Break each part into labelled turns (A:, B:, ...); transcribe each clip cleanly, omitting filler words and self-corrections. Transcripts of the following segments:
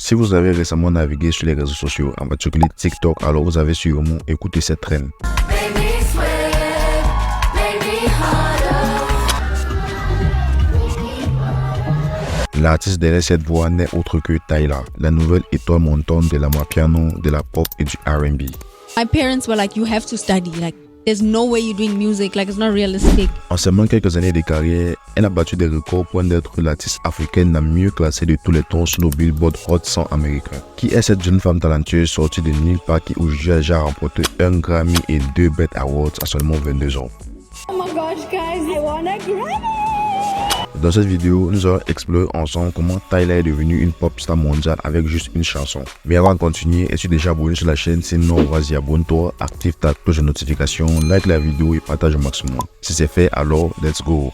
A: Si vous avez récemment navigué sur les réseaux sociaux, en particulier TikTok, alors vous avez sûrement écouté cette traîne. L'artiste derrière cette voix n'est autre que Tyla, la nouvelle étoile montante de l'amapiano, de la pop et du R&B.
B: My parents were like, you have to study. Like, there's no way you're doing music. Like, it's not realistic.
A: En seulement quelques années de carrière, elle a battu des records au point d'être l'artiste africaine la mieux classée de tous les temps sur le Billboard Hot 100 américain. Qui est cette jeune femme talentueuse sortie de nulle part qui aujourd'hui a déjà remporté un Grammy et 2 BET Awards à seulement 22 ans?
B: Oh my gosh, guys, I won a Grammy!
A: Dans cette vidéo, nous allons explorer ensemble comment Tyla est devenue une pop star mondiale avec juste une chanson. Mais avant de continuer, es-tu déjà abonné sur la chaîne? Sinon, vas-y, abonne-toi, active ta cloche de notification, like la vidéo et partage au maximum. Si c'est fait, alors, let's go!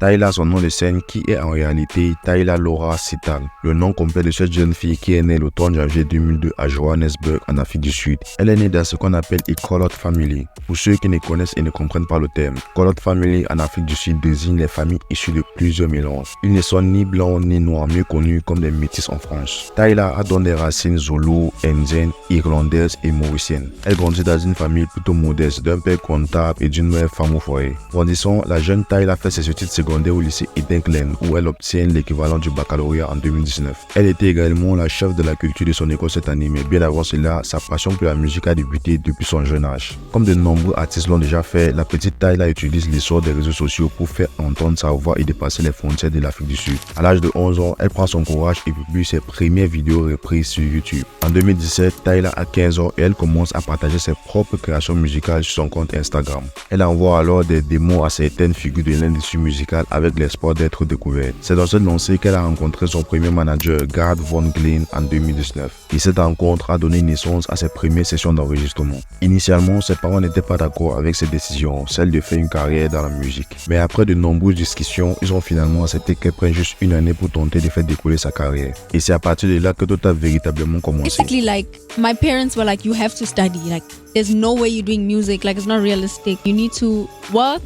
A: Tyla, son nom de scène qui est en réalité Tyla Laura Sital, le nom complet de cette jeune fille qui est née le 30 janvier 2002 à Johannesburg en Afrique du Sud. Elle est née dans ce qu'on appelle a Colored Family. Pour ceux qui ne connaissent et ne comprennent pas le terme, Colored Family en Afrique du Sud désigne les familles issues de plusieurs mélanges. Ils ne sont ni blancs ni noirs, mieux connus comme des métis en France. Tyla a donc des racines zoulou, indiennes, irlandaises et mauriciennes. Elle grandit dans une famille plutôt modeste, d'un père comptable et d'une mère femme au foyer. Grandissant, la jeune Tyla fait ses études secondaires au lycée Eden Glen où elle obtient l'équivalent du baccalauréat en 2019. Elle était également la chef de la culture de son école cette année, mais bien avant cela, sa passion pour la musique a débuté depuis son jeune âge. Comme de nombreux artistes l'ont déjà fait, la petite Tyla utilise l'essor des réseaux sociaux pour faire entendre sa voix et dépasser les frontières de l'Afrique du Sud. À l'âge de 11 ans, elle prend son courage et publie ses premières vidéos reprises sur YouTube. En 2017, Tyla a 15 ans et elle commence à partager ses propres créations musicales sur son compte Instagram. Elle envoie alors des démos à certaines figures de l'industrie musicale avec l'espoir d'être découverte. C'est dans cette lancée qu'elle a rencontré son premier manager, Gard Von Glen, en 2019. Et cette rencontre a donné naissance à ses premières sessions d'enregistrement. Initialement, ses parents n'étaient pas d'accord avec cette décision, celle de faire une carrière dans la musique. Mais après de nombreuses discussions, ils ont finalement accepté qu'elle prenne juste une année pour tenter de faire décoller sa carrière. Et c'est à partir de là que tout a véritablement commencé.
B: Basically, like, my parents were like, you have to study. Like, there's no way you're doing music. Like, it's not realistic. You need to work.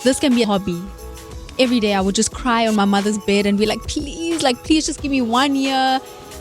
B: This can be a hobby. Every day I would just cry on my mother's bed and be like, please just give me 1 year.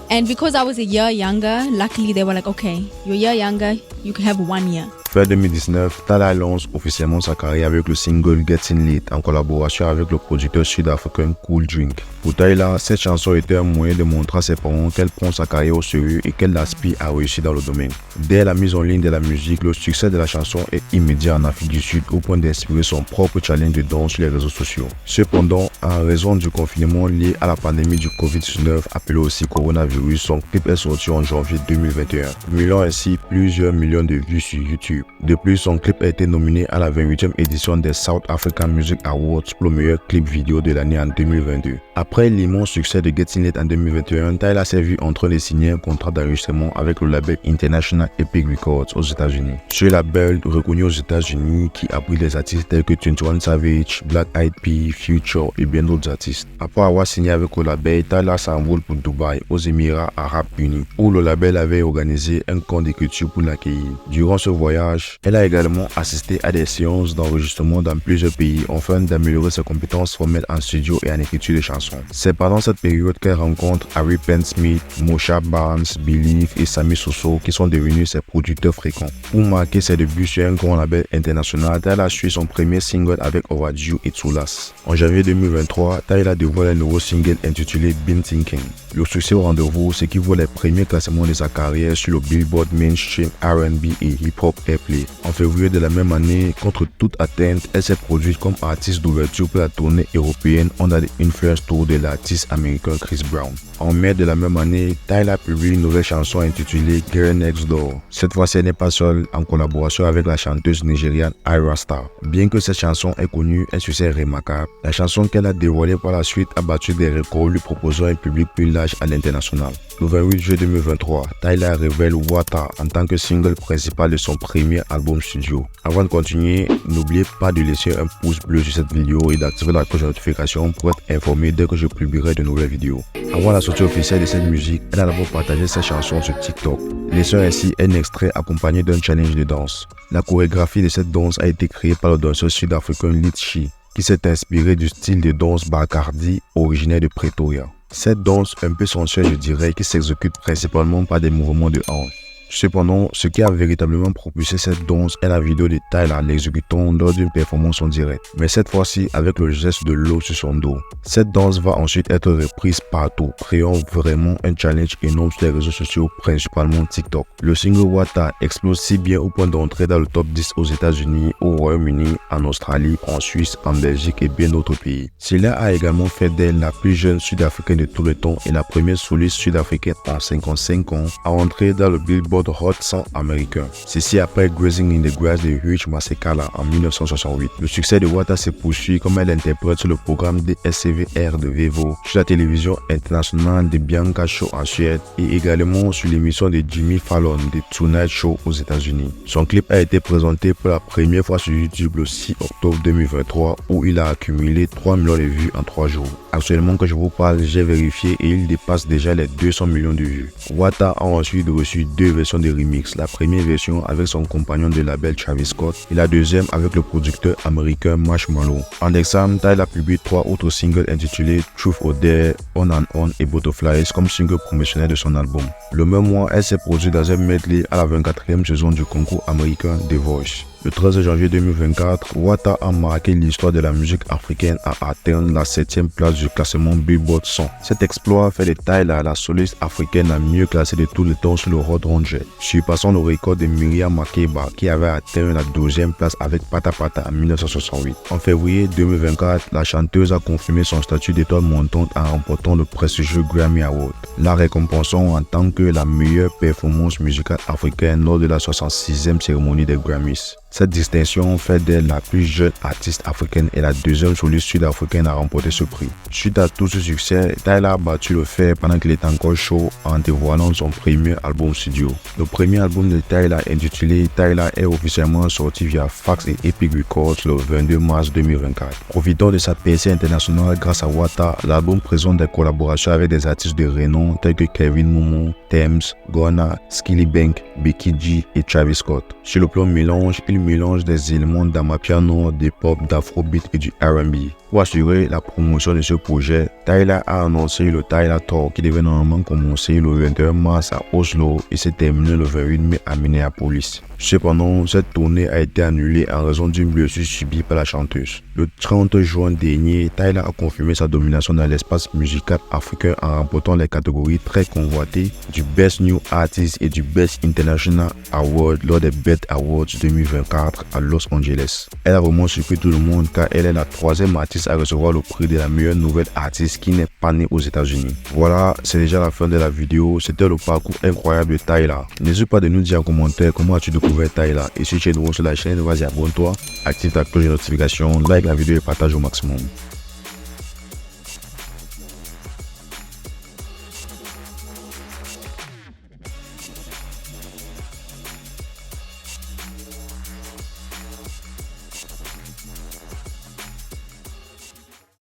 B: And because I was a year younger, luckily they were like, okay, you're a year younger, you can have 1 year.
A: Fin 2019, Tyla lance officiellement sa carrière avec le single Getting Lit en collaboration avec le producteur sud-africain Cool Drink. Pour Tyla, cette chanson était un moyen de montrer à ses parents qu'elle prend sa carrière au sérieux et qu'elle aspire à réussir dans le domaine. Dès la mise en ligne de la musique, le succès de la chanson est immédiat en Afrique du Sud au point d'inspirer son propre challenge de danse sur les réseaux sociaux. Cependant, en raison du confinement lié à la pandémie du Covid-19 appelé aussi coronavirus, son clip est sorti en janvier 2021, cumulant ainsi plusieurs millions de vues sur YouTube. De plus, son clip a été nominé à la 28e édition des South African Music Awards pour le meilleur clip vidéo de l'année en 2022. Après l'immense succès de Getting Lit en 2021, Tyla s'est vue en train de signer un contrat d'enregistrement avec le label International Epic Records aux États-Unis. Ce label, reconnu aux États-Unis, qui abrite des artistes tels que 21 Savage, Black Eyed Peas, Future et bien d'autres artistes. Après avoir signé avec le label, Tyla s'envole pour Dubaï, aux Émirats Arabes Unis, où le label avait organisé un camp d'écriture pour l'accueillir. Durant ce voyage, elle a également assisté à des séances d'enregistrement dans plusieurs pays afin d'améliorer ses compétences formelles en studio et en écriture de chansons. C'est pendant cette période qu'elle rencontre Harry Smith, Mosha Barnes, Believe et Sammy Soso qui sont devenus ses producteurs fréquents. Pour marquer ses débuts sur un grand label international, Tyla a suivi son premier single avec Overdue et Tsulas. En janvier 2023, Tyla dévoile un nouveau single intitulé Been Thinking. Le succès au rendez-vous, ce qui vaut les premiers classements de sa carrière sur le Billboard Mainstream R&B et Hip Hop Airplay. En février de la même année, contre toute atteinte, elle s'est produite comme artiste d'ouverture pour la tournée européenne Under the Influence Tour de l'artiste américain Chris Brown. En mai de la même année, Tyla publie une nouvelle chanson intitulée Girl Next Door. Cette fois-ci, elle n'est pas seule, en collaboration avec la chanteuse nigériane Ayra Starr. Bien que cette chanson ait connu un succès remarquable, la chanson qu'elle a dévoilée par la suite a battu des records lui proposant un public plus large à l'international. Le 28 juillet 2023, Tyla révèle Water en tant que single principal de son premier album studio. Avant de continuer, n'oubliez pas de laisser un pouce bleu sur cette vidéo et d'activer la cloche de notification pour être informé dès que je publierai de nouvelles vidéos. Avant la sortie officielle de cette musique, elle a d'abord partagé sa chanson sur TikTok, laissant ainsi un extrait accompagné d'un challenge de danse. La chorégraphie de cette danse a été créée par le danseur sud-africain Litchi. qui s'est inspiré du style de danse Bacardi originaire de Pretoria. Cette danse un peu sensuelle, je dirais, qui s'exécute principalement par des mouvements de hanches. Cependant, ce qui a véritablement propulsé cette danse est la vidéo de Tyla l'exécutant lors d'une performance en direct, mais cette fois-ci avec le geste de l'eau sur son dos. Cette danse va ensuite être reprise partout, créant vraiment un challenge énorme sur les réseaux sociaux, principalement TikTok. Le single Wata explose si bien au point d'entrer dans le top 10 aux États-Unis, au Royaume-Uni, en Australie, en Suisse, en Belgique et bien d'autres pays. Cela a également fait d'elle la plus jeune sud-africaine de tout le temps et la première soliste sud-africaine en 55 ans à entrer dans le Billboard Hot 100 américain. Ceci après Grazing in the Grass de Hugh Masekela en 1968. Le succès de Wata se poursuit comme elle interprète sur le programme DSCVR de Vevo, sur la télévision internationale de Bianca Show en Suède et également sur l'émission de Jimmy Fallon de Tonight Show aux États-Unis. Son clip a été présenté pour la première fois sur YouTube le 6 octobre 2023 où il a accumulé 3 millions de vues en 3 jours. Actuellement que je vous parle, j'ai vérifié et il dépasse déjà les 200 millions de vues. Wata a ensuite reçu 2 versions de remix, la première version avec son compagnon de label Travis Scott et la deuxième avec le producteur américain Marshmello. En décembre, Tyla publie 3 autres singles intitulés Truth or Dare, On and On et Butterflies comme single promotionnel de son album. Le même mois, elle s'est produite dans un medley à la 24e saison du concours américain The Voice. Le 13 janvier 2024, Wata a marqué l'histoire de la musique africaine à atteindre la 7e place du classement Billboard 100. Cet exploit fait de Tyla la soliste africaine la mieux classée de tout le temps sur le Hot 100, surpassant le record de Miriam Makeba qui avait atteint la 12e place avec Pata Pata en 1968. En février 2024, la chanteuse a confirmé son statut d'étoile montante en remportant le prestigieux Grammy Award, la récompensant en tant que la meilleure performance musicale africaine lors de la 66e cérémonie des Grammys. Cette distinction fait d'elle la plus jeune artiste africaine et la deuxième soliste sud-africaine à remporter ce prix. Suite à tout ce succès, Tyla a battu le fer pendant qu'il est encore chaud en dévoilant son premier album studio. Le premier album de Tyla intitulé Tyla est officiellement sorti via Fax et Epic Records le 22 mars 2024. Profitant de sa percée internationale grâce à Wata, l'album présente des collaborations avec des artistes de renom tels que Kevin Momo, Tems, Ghana, Skillibeng, Becky G et Travis Scott. Sur le plan mélange, il mélange des éléments d'amapiano, de pop, d'afrobeat et du R&B. Pour assurer la promotion de ce projet, Tyla a annoncé le Tyla Tour qui devait normalement commencer le 21 mars à Oslo et s'est terminé le 28 mai à Minneapolis. Cependant, cette tournée a été annulée en raison d'une blessure subie par la chanteuse. Le 30 juin dernier, Tyla a confirmé sa domination dans l'espace musical africain en remportant les catégories très convoitées du Best New Artist et du Best International Award lors des BET Awards 2024 à Los Angeles. Elle a vraiment surpris tout le monde car elle est la 3e artiste à recevoir le prix de la meilleure nouvelle artiste qui n'est pas née aux États-Unis. Voilà, c'est déjà la fin de la vidéo. C'était le parcours incroyable de Tyla. N'hésite pas de nous dire en commentaire comment as-tu découvert Tyla et si tu es nouveau sur la chaîne, vas-y abonne-toi, active ta cloche de notification, like la vidéo et partage au maximum.